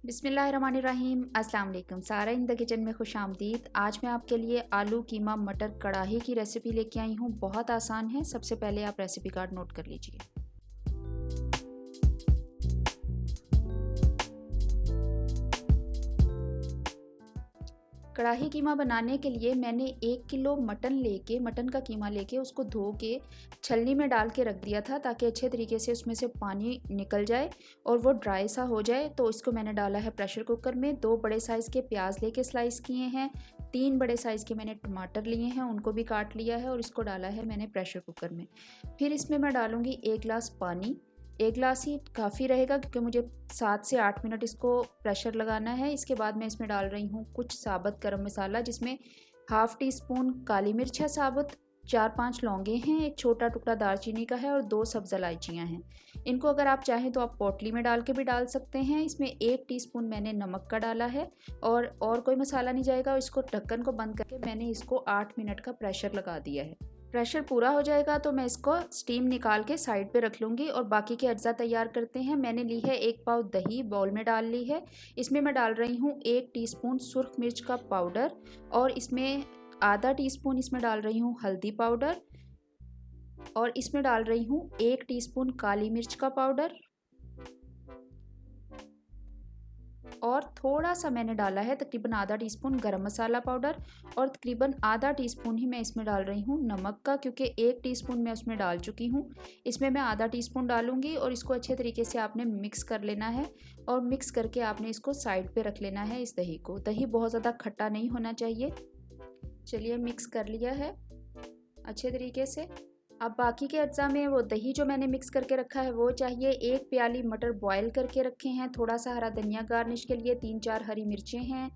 बिस्मिल्लाहिर्रहमानिर्रहीम। अस्सलाम वालेकुम। सारा इन द किचन में खुश आमदीद। आज मैं आपके लिए आलू कीमा मटर कढ़ाई की रेसिपी लेके आई हूँ। बहुत आसान है। सबसे पहले आप रेसिपी कार्ड नोट कर लीजिए। कढ़ाई कीमा बनाने के लिए मैंने 1 किलो मटन का कीमा लेके उसको धो के छलनी में डाल के रख दिया था ताकि अच्छे तरीके से उसमें से पानी निकल जाए और वो ड्राई सा हो जाए। तो इसको मैंने डाला है प्रेशर कुकर में। 2 बड़े साइज़ के प्याज लेके स्लाइस किए हैं। 3 बड़े साइज़ के मैंने टमाटर लिए हैं, उनको भी काट लिया है और इसको डाला है मैंने प्रेशर कुकर में। फिर इसमें मैं डालूँगी 1 गिलास पानी। 1 गिलास ही काफ़ी रहेगा क्योंकि मुझे 7 से 8 मिनट इसको प्रेशर लगाना है। इसके बाद मैं इसमें डाल रही हूँ कुछ साबुत गरम मसाला, जिसमें हाफ़ टी स्पून काली मिर्च है साबुत, 4-5 लौंगे हैं, एक छोटा टुकड़ा दालचीनी का है और 2 सब्ज़ इलायचियाँ हैं। इनको अगर आप चाहें तो आप पोटली में डाल के भी डाल सकते हैं। इसमें 1 टीस्पून मैंने नमक का डाला है और कोई मसाला नहीं जाएगा। इसको ढक्कन को बंद करके मैंने इसको 8 मिनट का प्रेशर लगा दिया है। प्रेशर पूरा हो जाएगा तो मैं इसको स्टीम निकाल के साइड पे रख लूँगी और बाकी के अज्जा तैयार करते हैं। मैंने ली है 1 पाव दही, बाउल में डाल ली है। इसमें मैं डाल रही हूँ 1 टीस्पून सुर्ख मिर्च का पाउडर और इसमें आधा टीस्पून इसमें डाल रही हूँ हल्दी पाउडर और इसमें डाल रही हूँ 1 टीस्पून काली मिर्च का पाउडर और थोड़ा सा मैंने डाला है तकरीबन आधा टीस्पून गरम मसाला पाउडर और तकरीबन आधा टीस्पून ही मैं इसमें डाल रही हूँ नमक का, क्योंकि 1 टीस्पून मैं उसमें डाल चुकी हूँ। इसमें मैं आधा टीस्पून डालूंगी और इसको अच्छे तरीके से आपने मिक्स कर लेना है और मिक्स करके आपने इसको साइड पे रख लेना है। इस दही को, दही बहुत ज़्यादा खट्टा नहीं होना चाहिए। चलिए, मिक्स कर लिया है अच्छे तरीके से। अब बाकी के अज्जा में वो दही जो मैंने मिक्स करके रखा है वो चाहिए। 1 प्याली मटर बॉयल करके रखे हैं, थोड़ा सा हरा धनिया गार्निश के लिए, 3-4 हरी मिर्चें हैं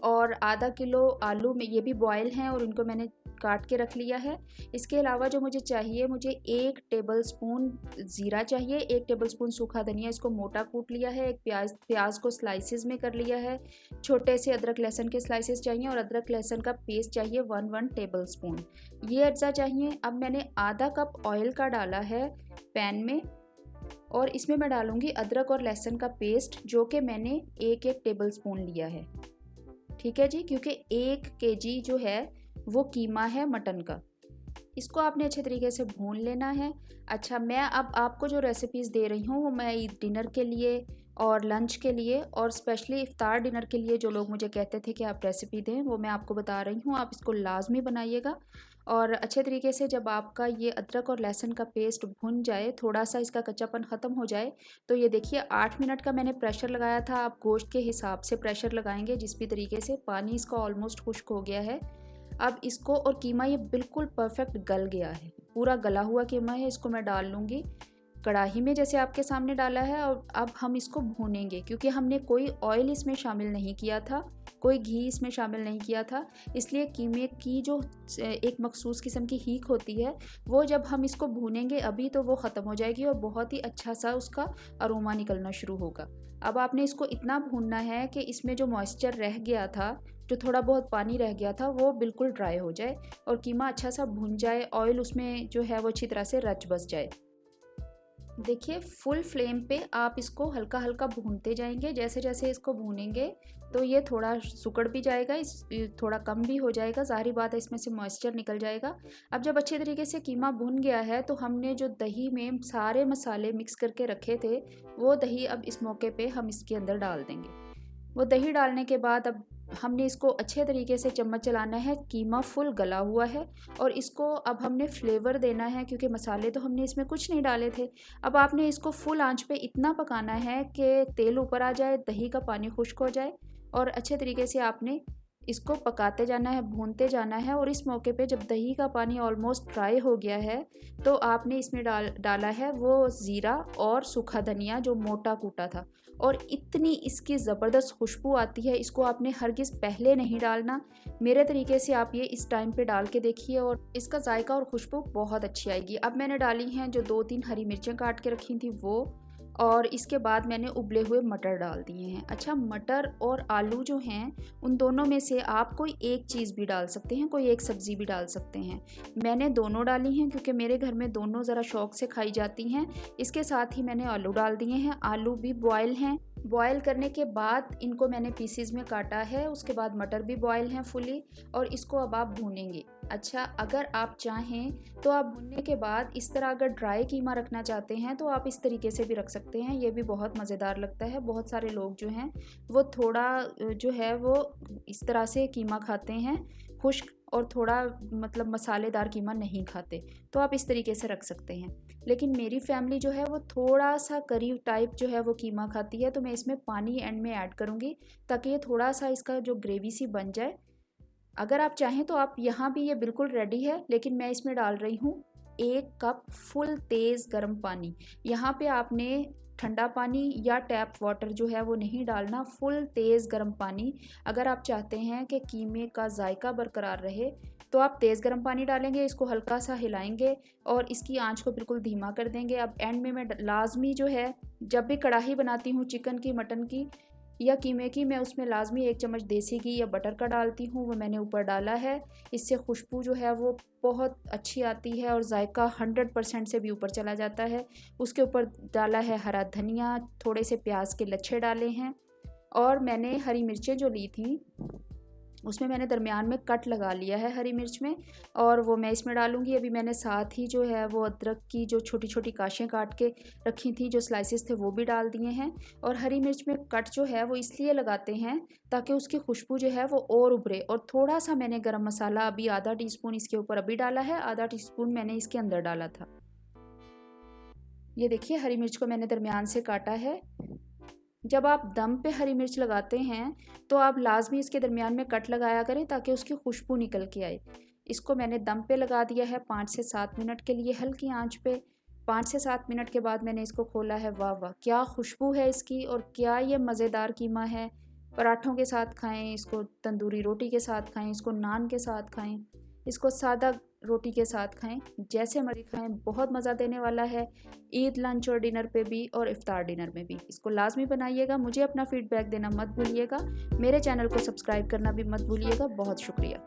और आधा किलो आलू में ये भी बॉयल हैं और इनको मैंने काट के रख लिया है। इसके अलावा जो मुझे चाहिए, मुझे 1 टेबलस्पून ज़ीरा चाहिए, 1 टेबलस्पून सूखा धनिया, इसको मोटा कूट लिया है। एक प्याज को स्लाइसेस में कर लिया है। छोटे से अदरक लहसुन के स्लाइसेस चाहिए और अदरक लहसुन का पेस्ट चाहिए 1 टेबलस्पून। ये अज्जा चाहिए। अब मैंने आधा कप ऑयल का डाला है पैन में और इसमें मैं डालूंगी अदरक और लहसुन का पेस्ट, जो कि मैंने 1-1 टेबलस्पून लिया है। ठीक है जी, क्योंकि 1 केजी जो है वो कीमा है मटन का। इसको आपने अच्छे तरीके से भून लेना है। अच्छा, मैं अब आपको जो रेसिपीज़ दे रही हूँ वो मैं डिनर के लिए और लंच के लिए और स्पेशली इफ्तार डिनर के लिए जो लोग मुझे कहते थे कि आप रेसिपी दें, वो मैं आपको बता रही हूँ। आप इसको लाजमी बनाइएगा और अच्छे तरीके से जब आपका ये अदरक और लहसुन का पेस्ट भुन जाए, थोड़ा सा इसका कच्चापन ख़त्म हो जाए, तो ये देखिए 8 मिनट का मैंने प्रेशर लगाया था। आप गोश्त के हिसाब से प्रेशर लगाएंगे जिस भी तरीके से। पानी इसका ऑलमोस्ट खुश्क हो गया है। अब इसको, और कीमा ये बिल्कुल परफेक्ट गल गया है, पूरा गला हुआ कीमा है। इसको मैं डाल लूँगी कढ़ाई में जैसे आपके सामने डाला है और अब हम इसको भूनेंगे, क्योंकि हमने कोई ऑयल इसमें शामिल नहीं किया था, कोई घी इसमें शामिल नहीं किया था। इसलिए कीमे की जो एक मखसूस किस्म की हीक होती है वो जब हम इसको भूनेंगे अभी तो वो ख़त्म हो जाएगी और बहुत ही अच्छा सा उसका अरोमा निकलना शुरू होगा। अब आपने इसको इतना भूनना है कि इसमें जो मॉइस्चर रह गया था, जो थोड़ा बहुत पानी रह गया था, वो बिल्कुल ड्राई हो जाए और कीमा अच्छा सा भुन जाए, ऑयल उसमें जो है वो अच्छी तरह से रच बस जाए। देखिए, फुल फ्लेम पे आप इसको हल्का हल्का भूनते जाएंगे। जैसे जैसे इसको भूनेंगे तो ये थोड़ा सुकड़ भी जाएगा, थोड़ा कम भी हो जाएगा। ज़ाहिर बात है, इसमें से मॉइस्चर निकल जाएगा। अब जब अच्छे तरीके से कीमा भुन गया है तो हमने जो दही में सारे मसाले मिक्स करके रखे थे, वो दही अब इस मौके पे हम इसके अंदर डाल देंगे। वो दही डालने के बाद अब हमने इसको अच्छे तरीके से चम्मच चलाना है। कीमा फुल गला हुआ है और इसको अब हमने फ्लेवर देना है, क्योंकि मसाले तो हमने इसमें कुछ नहीं डाले थे। अब आपने इसको फुल आंच पे इतना पकाना है कि तेल ऊपर आ जाए, दही का पानी खुश्क हो जाए और अच्छे तरीके से आपने इसको पकाते जाना है, भूनते जाना है। और इस मौके पे जब दही का पानी ऑलमोस्ट ड्राई हो गया है तो आपने इसमें डाला है वो ज़ीरा और सूखा धनिया जो मोटा कूटा था, और इतनी इसकी ज़बरदस्त खुशबू आती है। इसको आपने हरगिज़ पहले नहीं डालना। मेरे तरीके से आप ये इस टाइम पे डाल के देखिए और इसका जायका और खुशबू बहुत अच्छी आएगी। अब मैंने डाली हैं जो 2-3 हरी मिर्चें काट के रखी थी वो, और इसके बाद मैंने उबले हुए मटर डाल दिए हैं। अच्छा, मटर और आलू जो हैं उन दोनों में से आप कोई एक चीज़ भी डाल सकते हैं, कोई एक सब्ज़ी भी डाल सकते हैं। मैंने दोनों डाली हैं क्योंकि मेरे घर में दोनों ज़रा शौक़ से खाई जाती हैं। इसके साथ ही मैंने आलू डाल दिए हैं। आलू भी बॉयल हैं बॉयल करने के बाद इनको मैंने पीसेस में काटा है, उसके बाद मटर भी बॉयल हैं फुली, और इसको अब आप भूनेंगे। अच्छा, अगर आप चाहें तो आप भूनने के बाद इस तरह अगर ड्राई कीमा रखना चाहते हैं तो आप इस तरीके से भी रख सकते हैं, ये भी बहुत मज़ेदार लगता है। बहुत सारे लोग जो हैं वो थोड़ा जो है वो इस तरह से कीमा खाते हैं खुश्क, और थोड़ा मतलब मसालेदार कीमा नहीं खाते, तो आप इस तरीके से रख सकते हैं। लेकिन मेरी फैमिली जो है वो थोड़ा सा करी टाइप जो है वो कीमा खाती है, तो मैं इसमें पानी एंड में ऐड करूँगी ताकि ये थोड़ा सा इसका जो ग्रेवी सी बन जाए। अगर आप चाहें तो आप यहाँ भी ये बिल्कुल रेडी है, लेकिन मैं इसमें डाल रही हूँ 1 कप फुल तेज़ गर्म पानी। यहाँ पे आपने ठंडा पानी या टैप वाटर जो है वो नहीं डालना, फुल तेज़ गर्म पानी। अगर आप चाहते हैं कि कीमे का जायका बरकरार रहे तो आप तेज़ गर्म पानी डालेंगे, इसको हल्का सा हिलाएंगे और इसकी आंच को बिल्कुल धीमा कर देंगे। अब एंड में मैं लाजमी जो है, जब भी कढ़ाई बनाती हूँ चिकन की, मटन की या कीमे की, मैं उसमें लाजमी 1 चम्मच देसी घी या बटर का डालती हूँ, वो मैंने ऊपर डाला है। इससे खुशबू जो है वो बहुत अच्छी आती है और जायका 100% से भी ऊपर चला जाता है। उसके ऊपर डाला है हरा धनिया, थोड़े से प्याज के लच्छे डाले हैं, और मैंने हरी मिर्चें जो ली थी उसमें मैंने दरमियान में कट लगा लिया है हरी मिर्च में, और वो मैं इसमें डालूँगी। अभी मैंने साथ ही जो है वो अदरक की जो छोटी छोटी काशें काट के रखी थी, जो स्लाइसेस थे, वो भी डाल दिए हैं। और हरी मिर्च में कट जो है वो इसलिए लगाते हैं ताकि उसकी खुशबू जो है वो और उभरे। और थोड़ा सा मैंने गरम मसाला अभी आधा टीस्पून इसके ऊपर अभी डाला है, आधा टीस्पून मैंने इसके अंदर डाला था। ये देखिए हरी मिर्च को मैंने दरमियान से काटा है। जब आप दम पे हरी मिर्च लगाते हैं तो आप लाजमी इसके दरमियान में कट लगाया करें ताकि उसकी खुशबू निकल के आए। इसको मैंने दम पे लगा दिया है 5 से 7 मिनट के लिए हल्की आंच पे। 5 से 7 मिनट के बाद मैंने इसको खोला है। वाह वाह, क्या खुशबू है इसकी, और क्या ये मज़ेदार कीमा है। पराठों के साथ खाएं इसको, तंदूरी रोटी के साथ खाएं इसको, नान के साथ खाएं इसको, सादा रोटी के साथ खाएं, जैसे मर्जी खाएं, बहुत मज़ा देने वाला है। ईद लंच और डिनर पे भी और इफ्तार डिनर में भी इसको लाजमी बनाइएगा। मुझे अपना फीडबैक देना मत भूलिएगा। मेरे चैनल को सब्सक्राइब करना भी मत भूलिएगा। बहुत शुक्रिया।